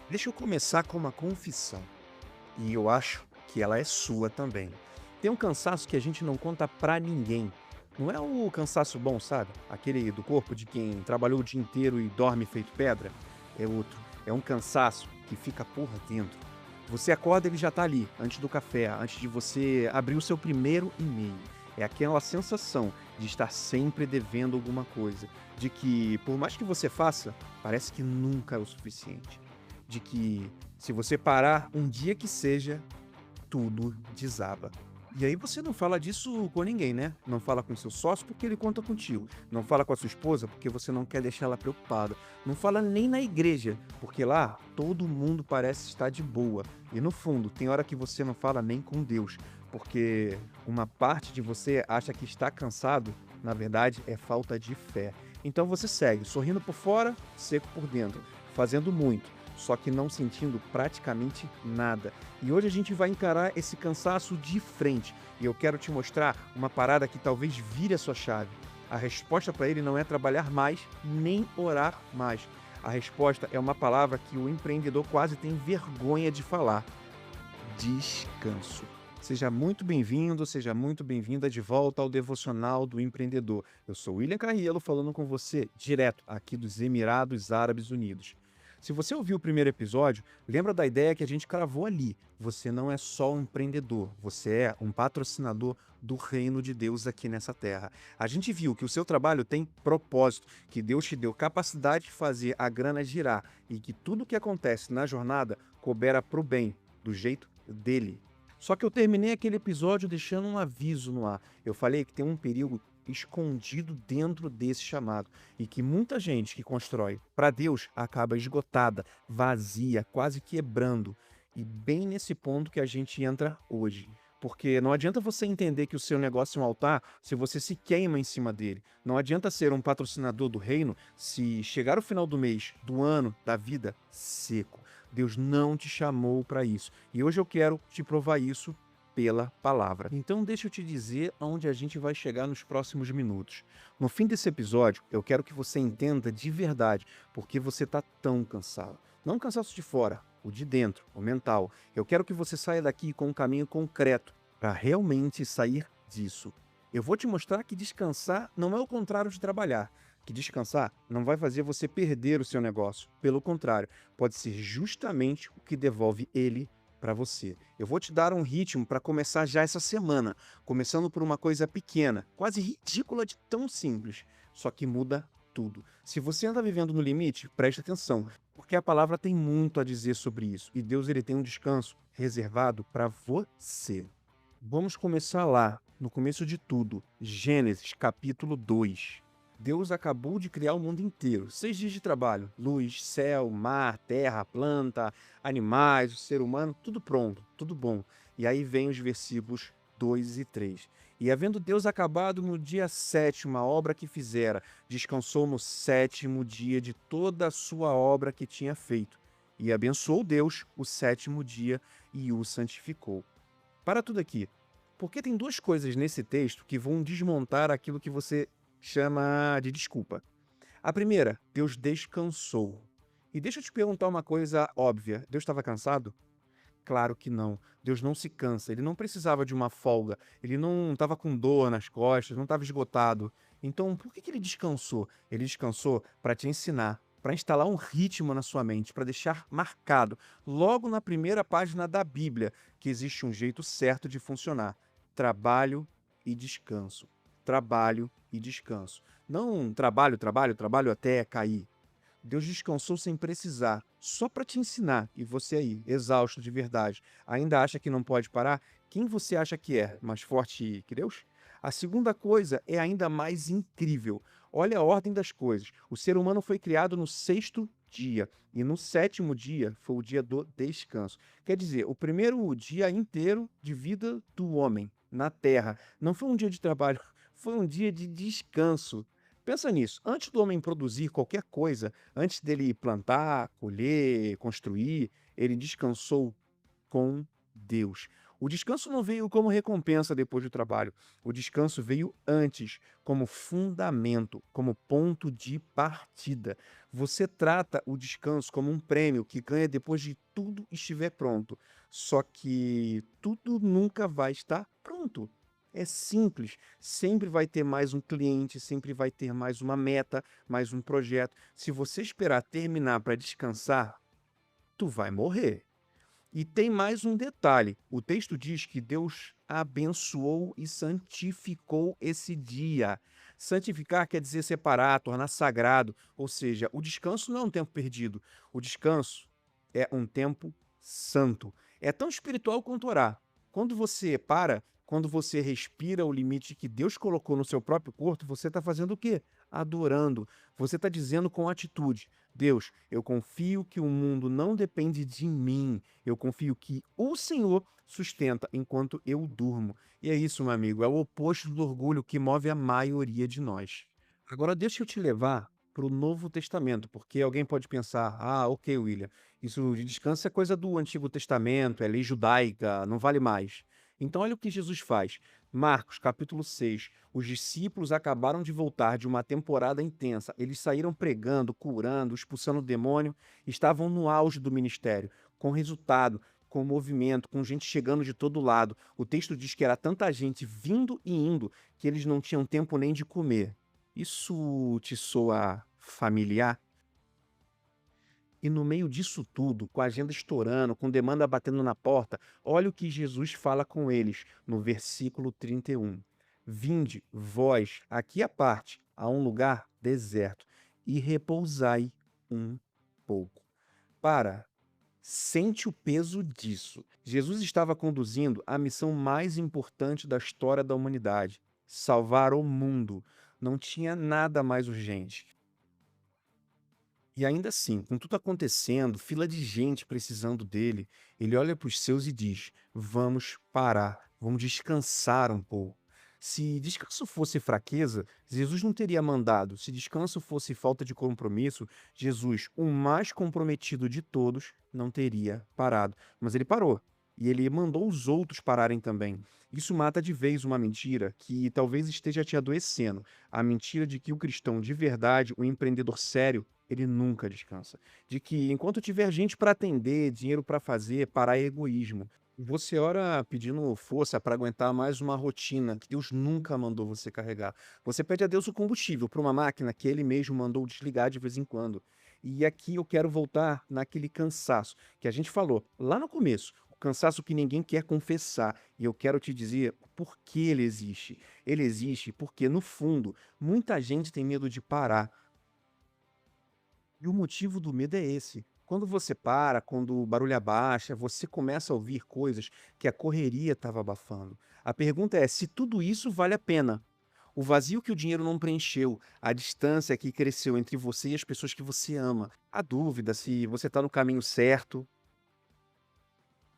Deixa eu começar com uma confissão, e eu acho que ela é sua também. Tem um cansaço que a gente não conta pra ninguém. Não é o cansaço bom, sabe? Aquele do corpo de quem trabalhou o dia inteiro e dorme feito pedra. É outro. É um cansaço que fica por dentro. Você acorda, ele já tá ali, antes do café, antes de você abrir o seu primeiro e-mail. É aquela sensação de estar sempre devendo alguma coisa, de que por mais que você faça, parece que nunca é o suficiente. De que se você parar um dia que seja, tudo desaba. E aí você não fala disso com ninguém, né? Não fala com seu sócio porque ele conta contigo. Não fala com a sua esposa porque você não quer deixar ela preocupada. Não fala nem na igreja, porque lá todo mundo parece estar de boa. E no fundo, tem hora que você não fala nem com Deus, porque uma parte de você acha que está cansado, na verdade é falta de fé. Então você segue, sorrindo por fora, seco por dentro, fazendo muito, só que não sentindo praticamente nada. E hoje a gente vai encarar esse cansaço de frente. E eu quero te mostrar uma parada que talvez vire a sua chave. A resposta para ele não é trabalhar mais, nem orar mais. A resposta é uma palavra que o empreendedor quase tem vergonha de falar: descanso. Seja muito bem-vindo, seja muito bem-vinda de volta ao Devocional do Empreendedor. Eu sou William Carrielo falando com você direto aqui dos Emirados Árabes Unidos. Se você ouviu o primeiro episódio, lembra da ideia que a gente cravou ali. Você não é só um empreendedor, você é um patrocinador do reino de Deus aqui nessa terra. A gente viu que o seu trabalho tem propósito, que Deus te deu capacidade de fazer a grana girar e que tudo que acontece na jornada coopera para o bem, do jeito dele. Só que eu terminei aquele episódio deixando um aviso no ar. Eu falei que tem um perigo escondido dentro desse chamado e que muita gente que constrói para Deus acaba esgotada, vazia, quase quebrando. E bem nesse ponto que a gente entra hoje. Porque não adianta você entender que o seu negócio é um altar se você se queima em cima dele. Não adianta ser um patrocinador do reino se chegar o final do mês, do ano, da vida, seco. Deus não te chamou para isso. E hoje eu quero te provar isso pela palavra. Então deixa eu te dizer aonde a gente vai chegar nos próximos minutos. No fim desse episódio, eu quero que você entenda de verdade porque você está tão cansado. Não o cansaço de fora, o de dentro, o mental. Eu quero que você saia daqui com um caminho concreto para realmente sair disso. Eu vou te mostrar que descansar não é o contrário de trabalhar. Que descansar não vai fazer você perder o seu negócio. Pelo contrário, pode ser justamente o que devolve ele para você. Eu vou te dar um ritmo para começar já essa semana, começando por uma coisa pequena, quase ridícula de tão simples, só que muda tudo. Se você anda vivendo no limite, preste atenção, porque a palavra tem muito a dizer sobre isso e Deus ele tem um descanso reservado para você. Vamos começar lá, no começo de tudo, Gênesis capítulo 2. Deus acabou de criar o mundo inteiro. 6 dias de trabalho. Luz, céu, mar, terra, planta, animais, o ser humano, tudo pronto, tudo bom. E aí vem os versículos 2 e 3. E havendo Deus acabado no dia sétimo a obra que fizera, descansou no sétimo dia de toda a sua obra que tinha feito. E abençoou Deus o sétimo dia e o santificou. Para tudo aqui, porque tem duas coisas nesse texto que vão desmontar aquilo que você chama de desculpa. A primeira, Deus descansou. E deixa eu te perguntar uma coisa óbvia: Deus estava cansado? Claro que não. Deus não se cansa. Ele não precisava de uma folga. Ele não estava com dor nas costas, não estava esgotado. Então, por que ele descansou? Ele descansou para te ensinar, para instalar um ritmo na sua mente, para deixar marcado, logo na primeira página da Bíblia, que existe um jeito certo de funcionar: trabalho e descanso. Trabalho e descanso. Não trabalho, trabalho, trabalho até cair. Deus descansou sem precisar, só para te ensinar. E você aí, exausto de verdade, ainda acha que não pode parar? Quem você acha que é? Mais forte que Deus? A segunda coisa é ainda mais incrível. Olha a ordem das coisas. O ser humano foi criado no sexto dia e no sétimo dia foi o dia do descanso. Quer dizer, o primeiro dia inteiro de vida do homem na Terra não foi um dia de trabalho, foi um dia de descanso. Pensa nisso, antes do homem produzir qualquer coisa, antes dele plantar, colher, construir, ele descansou com Deus. O descanso não veio como recompensa depois do trabalho. O descanso veio antes, como fundamento, como ponto de partida. Você trata o descanso como um prêmio que ganha depois de tudo estiver pronto. Só que tudo nunca vai estar pronto. É simples. Sempre vai ter mais um cliente, sempre vai ter mais uma meta, mais um projeto. Se você esperar terminar para descansar, tu vai morrer. E tem mais um detalhe: o texto diz que Deus abençoou e santificou esse dia. Santificar quer dizer separar, tornar sagrado, ou seja, o descanso não é um tempo perdido. O descanso é um tempo santo. É tão espiritual quanto orar. Quando você para, quando você respira o limite que Deus colocou no seu próprio corpo, você está fazendo o quê? Adorando. Você está dizendo com atitude: Deus, eu confio que o mundo não depende de mim. Eu confio que o Senhor sustenta enquanto eu durmo. E é isso, meu amigo, é o oposto do orgulho que move a maioria de nós. Agora, deixa eu te levar para o Novo Testamento, porque alguém pode pensar: ah, ok, William, isso de descanso é coisa do Antigo Testamento, é lei judaica, não vale mais. Então, olha o que Jesus faz. Marcos, capítulo 6. Os discípulos acabaram de voltar de uma temporada intensa. Eles saíram pregando, curando, expulsando o demônio, estavam no auge do ministério, com resultado, com movimento, com gente chegando de todo lado. O texto diz que era tanta gente vindo e indo que eles não tinham tempo nem de comer. Isso te soa familiar? E no meio disso tudo, com a agenda estourando, com demanda batendo na porta, olha o que Jesus fala com eles no versículo 31. Vinde, vós, aqui à parte, a um lugar deserto, e repousai um pouco. Para, sente o peso disso. Jesus estava conduzindo a missão mais importante da história da humanidade: salvar o mundo. Não tinha nada mais urgente. E ainda assim, com tudo acontecendo, fila de gente precisando dele, ele olha para os seus e diz: vamos parar, vamos descansar um pouco. Se descanso fosse fraqueza, Jesus não teria mandado. Se descanso fosse falta de compromisso, Jesus, o mais comprometido de todos, não teria parado. Mas ele parou. E ele mandou os outros pararem também. Isso mata de vez uma mentira que talvez esteja te adoecendo. A mentira de que o cristão de verdade, o empreendedor sério, ele nunca descansa. De que enquanto tiver gente para atender, dinheiro para fazer, parar é egoísmo. Você ora pedindo força para aguentar mais uma rotina que Deus nunca mandou você carregar. Você pede a Deus o combustível para uma máquina que ele mesmo mandou desligar de vez em quando. E aqui eu quero voltar naquele cansaço que a gente falou lá no começo. O cansaço que ninguém quer confessar. E eu quero te dizer por que ele existe. Ele existe porque, no fundo, muita gente tem medo de parar. E o motivo do medo é esse. Quando você para, quando o barulho abaixa, você começa a ouvir coisas que a correria estava abafando. A pergunta é se tudo isso vale a pena. O vazio que o dinheiro não preencheu, a distância que cresceu entre você e as pessoas que você ama, a dúvida se você está no caminho certo.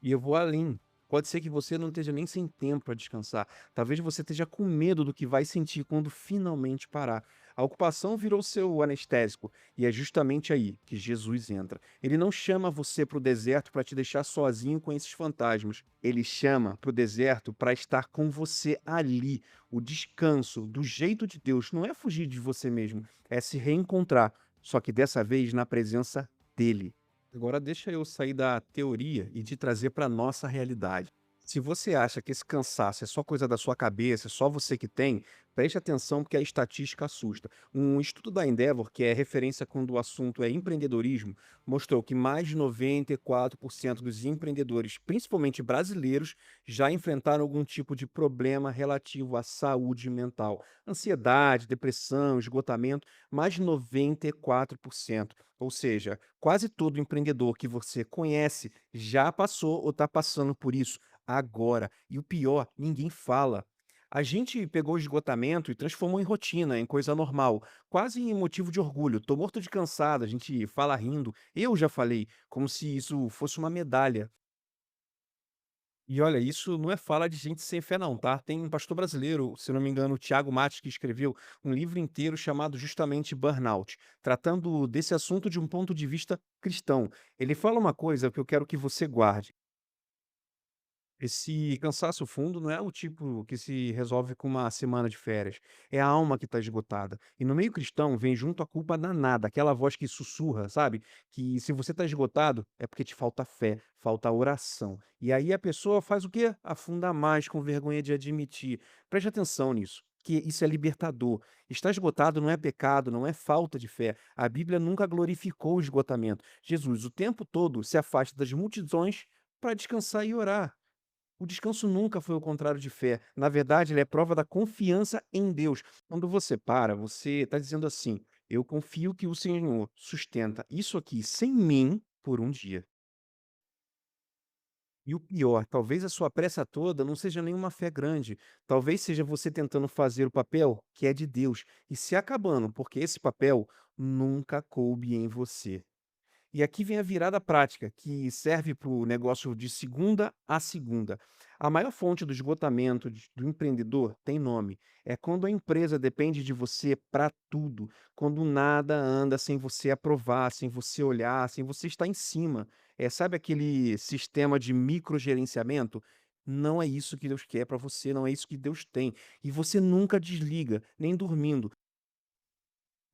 E eu vou além. Pode ser que você não esteja nem sem tempo para descansar. Talvez você esteja com medo do que vai sentir quando finalmente parar. A ocupação virou seu anestésico, e é justamente aí que Jesus entra. Ele não chama você para o deserto para te deixar sozinho com esses fantasmas. Ele chama para o deserto para estar com você ali. O descanso, do jeito de Deus, não é fugir de você mesmo, é se reencontrar, só que dessa vez na presença dele. Agora deixa eu sair da teoria e te trazer para a nossa realidade. Se você acha que esse cansaço é só coisa da sua cabeça, é só você que tem, preste atenção porque a estatística assusta. Um estudo da Endeavor, que é referência quando o assunto é empreendedorismo, mostrou que mais de 94% dos empreendedores, principalmente brasileiros, já enfrentaram algum tipo de problema relativo à saúde mental. Ansiedade, depressão, esgotamento, mais de 94%. Ou seja, quase todo empreendedor que você conhece já passou ou está passando por isso agora. E o pior, ninguém fala. A gente pegou o esgotamento e transformou em rotina, em coisa normal, quase em motivo de orgulho. Tô morto de cansado, a gente fala rindo. Eu já falei, como se isso fosse uma medalha. E olha, isso não é fala de gente sem fé não, tá? Tem um pastor brasileiro, se não me engano, o Tiago Matos, que escreveu um livro inteiro chamado justamente Burnout, tratando desse assunto de um ponto de vista cristão. Ele fala uma coisa que eu quero que você guarde. Esse cansaço fundo não é o tipo que se resolve com uma semana de férias. É a alma que está esgotada. E no meio cristão vem junto a culpa danada, aquela voz que sussurra, sabe? Que se você está esgotado, é porque te falta fé, falta oração. E aí a pessoa faz o quê? Afunda mais com vergonha de admitir. Preste atenção nisso. Que isso é libertador. Estar esgotado não é pecado, não é falta de fé. A Bíblia nunca glorificou o esgotamento. Jesus, o tempo todo, se afasta das multidões para descansar e orar. O descanso nunca foi o contrário de fé. Na verdade, ele é prova da confiança em Deus. Quando você para, você está dizendo assim: eu confio que o Senhor sustenta isso aqui sem mim por um dia. E o pior, talvez a sua pressa toda não seja nenhuma fé grande. Talvez seja você tentando fazer o papel que é de Deus e se acabando, porque esse papel nunca coube em você. E aqui vem a virada prática, que serve para o negócio de segunda a segunda. A maior fonte do esgotamento do empreendedor tem nome. É quando a empresa depende de você para tudo, quando nada anda sem você aprovar, sem você olhar, sem você estar em cima. Sabe aquele sistema de microgerenciamento? Não é isso que Deus quer para você, não é isso que Deus tem. E você nunca desliga, nem dormindo.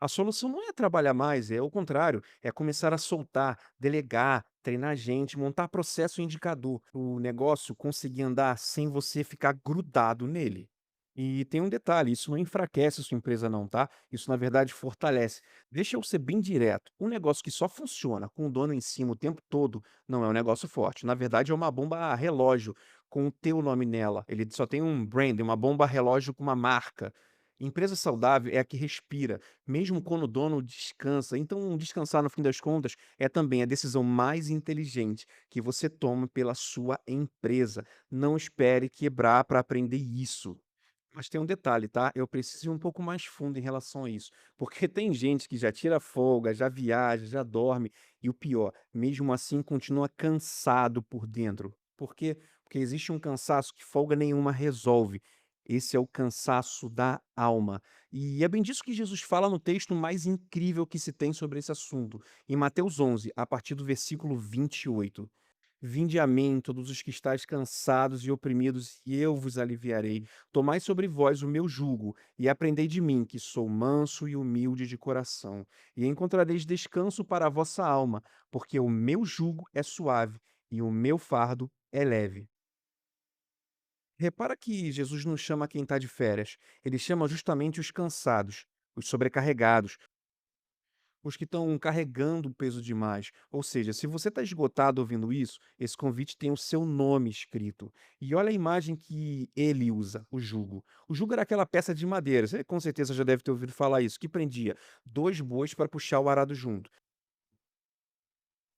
A solução não é trabalhar mais, é o contrário, é começar a soltar, delegar, treinar gente, montar processo e indicador. O negócio conseguir andar sem você ficar grudado nele. E tem um detalhe, isso não enfraquece a sua empresa não, tá? Isso na verdade fortalece. Deixa eu ser bem direto. Um negócio que só funciona com o dono em cima o tempo todo não é um negócio forte. Na verdade é uma bomba relógio com o teu nome nela. Ele só tem um brand, uma bomba relógio com uma marca. Empresa saudável é a que respira, mesmo quando o dono descansa. Então, descansar, no fim das contas, é também a decisão mais inteligente que você toma pela sua empresa. Não espere quebrar para aprender isso. Mas tem um detalhe, tá? Eu preciso ir um pouco mais fundo em relação a isso. Porque tem gente que já tira folga, já viaja, já dorme, e o pior, mesmo assim continua cansado por dentro. Por quê? Porque existe um cansaço que folga nenhuma resolve. Esse é o cansaço da alma. E é bem disso que Jesus fala no texto mais incrível que se tem sobre esse assunto, em Mateus 11, a partir do versículo 28. Vinde a mim, todos os que estáis cansados e oprimidos, e eu vos aliviarei. Tomai sobre vós o meu jugo, e aprendei de mim, que sou manso e humilde de coração, e encontrareis descanso para a vossa alma, porque o meu jugo é suave e o meu fardo é leve. Repara que Jesus não chama quem está de férias, ele chama justamente os cansados, os sobrecarregados, os que estão carregando o peso demais. Ou seja, se você está esgotado ouvindo isso, esse convite tem o seu nome escrito. E olha a imagem que ele usa, o jugo. O jugo era aquela peça de madeira, você com certeza já deve ter ouvido falar isso, que prendia dois bois para puxar o arado junto.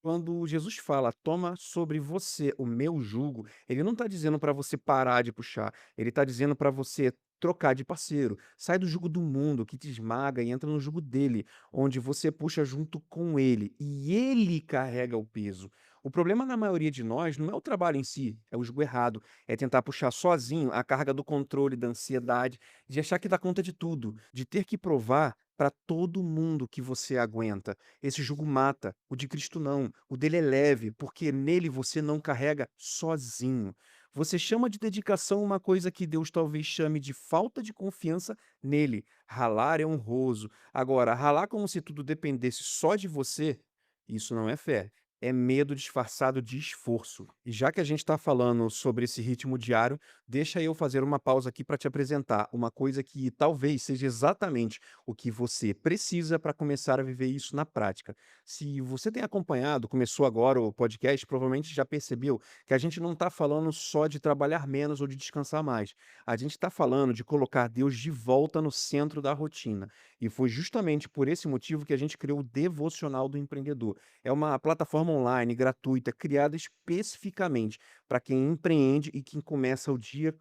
Quando Jesus fala: "Toma sobre você o meu jugo", ele não está dizendo para você parar de puxar, ele está dizendo para você trocar de parceiro. Sai do jugo do mundo que te esmaga e entra no jugo dele, onde você puxa junto com ele, e ele carrega o peso. O problema na maioria de nós não é o trabalho em si, é o jugo errado, é tentar puxar sozinho a carga do controle, da ansiedade, de achar que dá conta de tudo, de ter que provar para todo mundo que você aguenta. Esse jugo mata, o de Cristo não. O dele é leve, porque nele você não carrega sozinho. Você chama de dedicação uma coisa que Deus talvez chame de falta de confiança nele. Ralar é honroso. Agora, ralar como se tudo dependesse só de você, isso não é fé. É medo disfarçado de esforço. E já que a gente está falando sobre esse ritmo diário, deixa eu fazer uma pausa aqui para te apresentar uma coisa que talvez seja exatamente o que você precisa para começar a viver isso na prática. Se você tem acompanhado, começou agora o podcast, provavelmente já percebeu que a gente não está falando só de trabalhar menos ou de descansar mais. A gente está falando de colocar Deus de volta no centro da rotina. E foi justamente por esse motivo que a gente criou o Devocional do Empreendedor. É uma plataforma online gratuita criada especificamente para quem empreende e quem começa o dia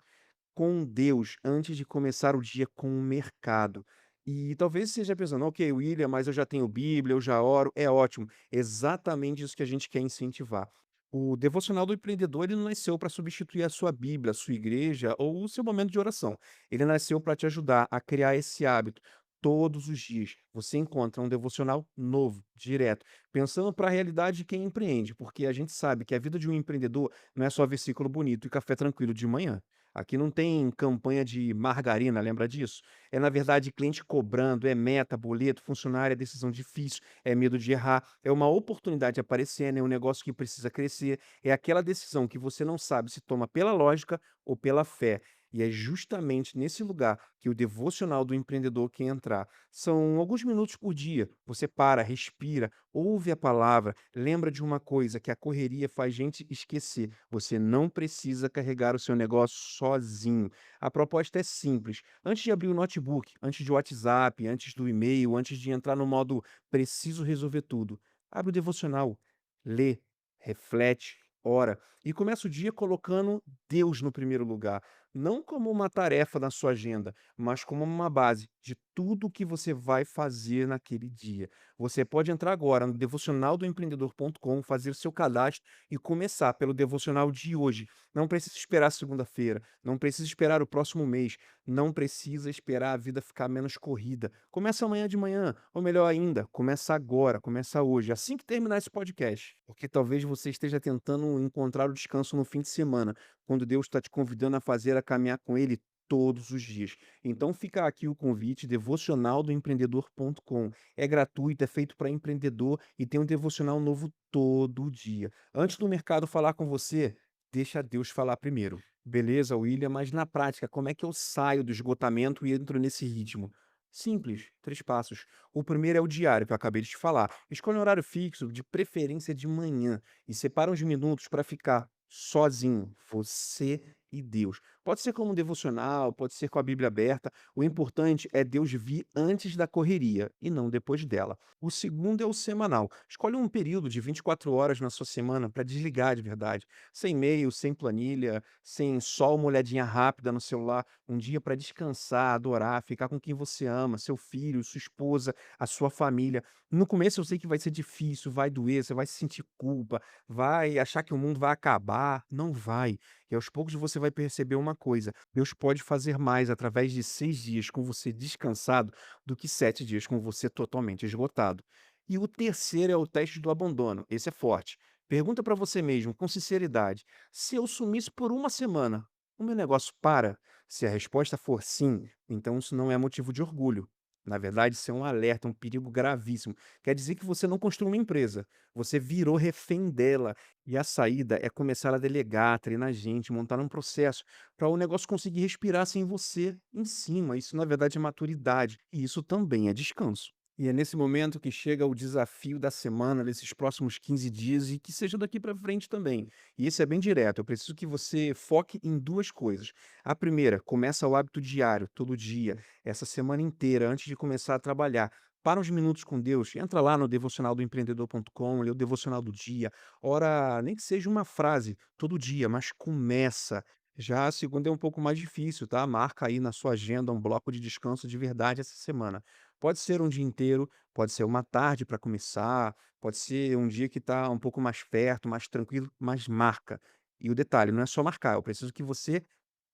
com Deus, antes de começar o dia com o mercado. E talvez você esteja pensando: "Ok, William, mas eu já tenho Bíblia, eu já oro", é ótimo, exatamente isso que a gente quer incentivar. O devocional do empreendedor, ele não nasceu para substituir a sua Bíblia, a sua igreja ou o seu momento de oração. Ele nasceu para te ajudar a criar esse hábito. todos os dias. Você encontra um devocional novo, direto, pensando para a realidade de quem empreende, porque a gente sabe que a vida de um empreendedor não é só versículo bonito e café tranquilo de manhã. Aqui não tem campanha de margarina, lembra disso? É, na verdade, cliente cobrando, é meta, boleto, funcionário, é decisão difícil, é medo de errar, é uma oportunidade aparecendo, é um negócio que precisa crescer, é aquela decisão que você não sabe se toma pela lógica ou pela fé. E é justamente nesse lugar que o devocional do empreendedor quer entrar. São alguns minutos por dia. Você para, respira, ouve a palavra, lembra de uma coisa que a correria faz gente esquecer. Você não precisa carregar o seu negócio sozinho. A proposta é simples. Antes de abrir o notebook, antes de WhatsApp, antes do e-mail, antes de entrar no modo preciso resolver tudo, abre o devocional, lê, reflete, ora e começa o dia colocando Deus no primeiro lugar, não como uma tarefa na sua agenda, mas como uma base de tudo o que você vai fazer naquele dia. Você pode entrar agora no devocionaldoempreendedor.com, fazer seu cadastro e começar pelo devocional de hoje. Não precisa esperar segunda-feira, não precisa esperar o próximo mês, não precisa esperar a vida ficar menos corrida. Começa amanhã de manhã, ou melhor ainda, começa agora, começa hoje, assim que terminar esse podcast, porque talvez você esteja tentando encontrar o descanso no fim de semana, quando Deus está te convidando a fazer a caminhar com Ele todos os dias. Então fica aqui o convite, devocional do empreendedor.com. É gratuito, é feito para empreendedor e tem um devocional novo todo dia. Antes do mercado falar com você, deixa Deus falar primeiro. Beleza, William, mas na prática, como é que eu saio do esgotamento e entro nesse ritmo? Simples, 3 passos. O primeiro é o diário, que eu acabei de te falar. Escolha um horário fixo, de preferência de manhã, e separa uns minutos para ficar sozinho, você e Deus. Pode ser como um devocional, pode ser com a Bíblia aberta. O importante é Deus vir antes da correria e não depois dela. O segundo é o semanal. Escolhe um período de 24 horas na sua semana para desligar de verdade. Sem e-mail, sem planilha, sem só uma olhadinha rápida no celular. Um dia para descansar, adorar, ficar com quem você ama, seu filho, sua esposa, a sua família. No começo eu sei que vai ser difícil, vai doer, você vai sentir culpa, vai achar que o mundo vai acabar. Não vai. E aos poucos você vai perceber uma coisa: Deus pode fazer mais através de 6 dias com você descansado do que 7 dias com você totalmente esgotado. E o terceiro é o teste do abandono. Esse é forte. Pergunta para você mesmo, com sinceridade: se eu sumisse por uma semana, o meu negócio para? Se a resposta for sim, então isso não é motivo de orgulho. Na verdade, isso é um alerta, um perigo gravíssimo. Quer dizer que você não construiu uma empresa, você virou refém dela. E a saída é começar a delegar, treinar gente, montar um processo para o negócio conseguir respirar sem você em cima. Isso, na verdade, é maturidade. E isso também é descanso. E é nesse momento que chega o desafio da semana, desses próximos 15 dias e que seja daqui para frente também. E isso é bem direto. Eu preciso que você foque em duas coisas. A primeira, começa o hábito diário, todo dia, essa semana inteira, antes de começar a trabalhar. Para uns minutos com Deus, entra lá no devocionaldoempreendedor.com, lê o devocional do dia, ora, nem que seja uma frase todo dia, mas começa. Já a segunda é um pouco mais difícil, tá? Marca aí na sua agenda um bloco de descanso de verdade essa semana. Pode ser um dia inteiro, pode ser uma tarde para começar, pode ser um dia que está um pouco mais perto, mais tranquilo, mas marca. E o detalhe, não é só marcar, eu preciso que você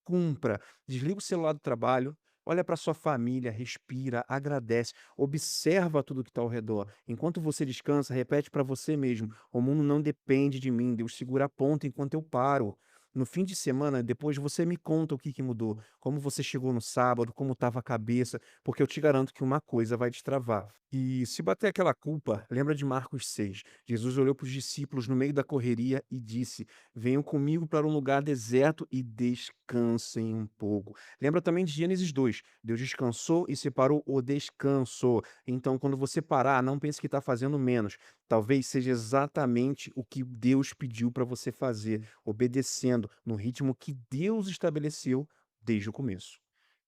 cumpra. Desliga o celular do trabalho, olha para sua família, respira, agradece, observa tudo que está ao redor. Enquanto você descansa, repete para você mesmo: o mundo não depende de mim, Deus segura a ponta enquanto eu paro. No fim de semana, depois você me conta o que que mudou, como você chegou no sábado, como estava a cabeça, porque eu te garanto que uma coisa vai destravar. E se bater aquela culpa, lembra de Marcos 6. Jesus olhou para os discípulos no meio da correria e disse: venham comigo para um lugar deserto e descansem um pouco. Lembra também de Gênesis 2. Deus descansou e separou o descanso. Então, quando você parar, não pense que está fazendo menos. Talvez seja exatamente o que Deus pediu para você fazer, obedecendo no ritmo que Deus estabeleceu desde o começo.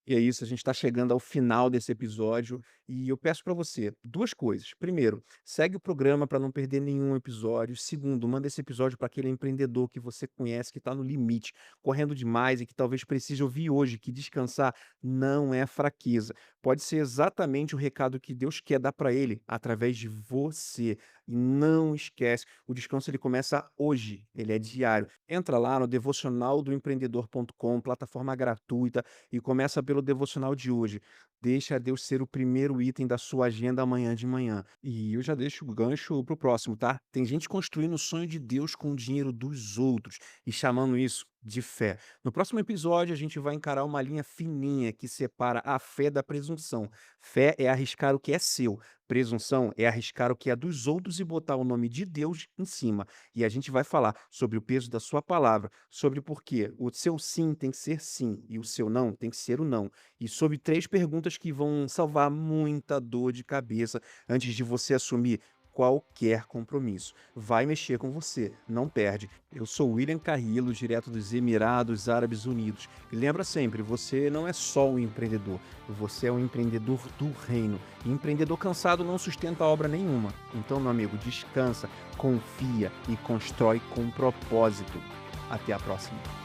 E é isso, a gente está chegando ao final desse episódio e eu peço para você 2 coisas. Primeiro, segue o programa para não perder nenhum episódio. Segundo, manda esse episódio para aquele empreendedor que você conhece que está no limite, correndo demais e que talvez precise ouvir hoje que descansar não é fraqueza. Pode ser exatamente o recado que Deus quer dar para ele através de você. E não esquece, o descanso ele começa hoje, ele é diário. Entra lá no devocionaldoempreendedor.com, plataforma gratuita, e começa pelo devocional de hoje. Deixa Deus ser o primeiro item da sua agenda amanhã de manhã. E eu já deixo o gancho para o próximo, tá? Tem gente construindo o sonho de Deus com o dinheiro dos outros e chamando isso de fé. No próximo episódio, a gente vai encarar uma linha fininha que separa a fé da presunção. Fé é arriscar o que é seu, presunção é arriscar o que é dos outros e botar o nome de Deus em cima. E a gente vai falar sobre o peso da sua palavra, sobre por que o seu sim tem que ser sim e o seu não tem que ser o não. E sobre 3 perguntas que vão salvar muita dor de cabeça antes de você assumir qualquer compromisso. Vai mexer com você, não perde. Eu sou William Carrillo, direto dos Emirados Árabes Unidos. E lembra sempre, você não é só um empreendedor, você é um empreendedor do reino. E empreendedor cansado não sustenta obra nenhuma. Então, meu amigo, descansa, confia e constrói com propósito. Até a próxima.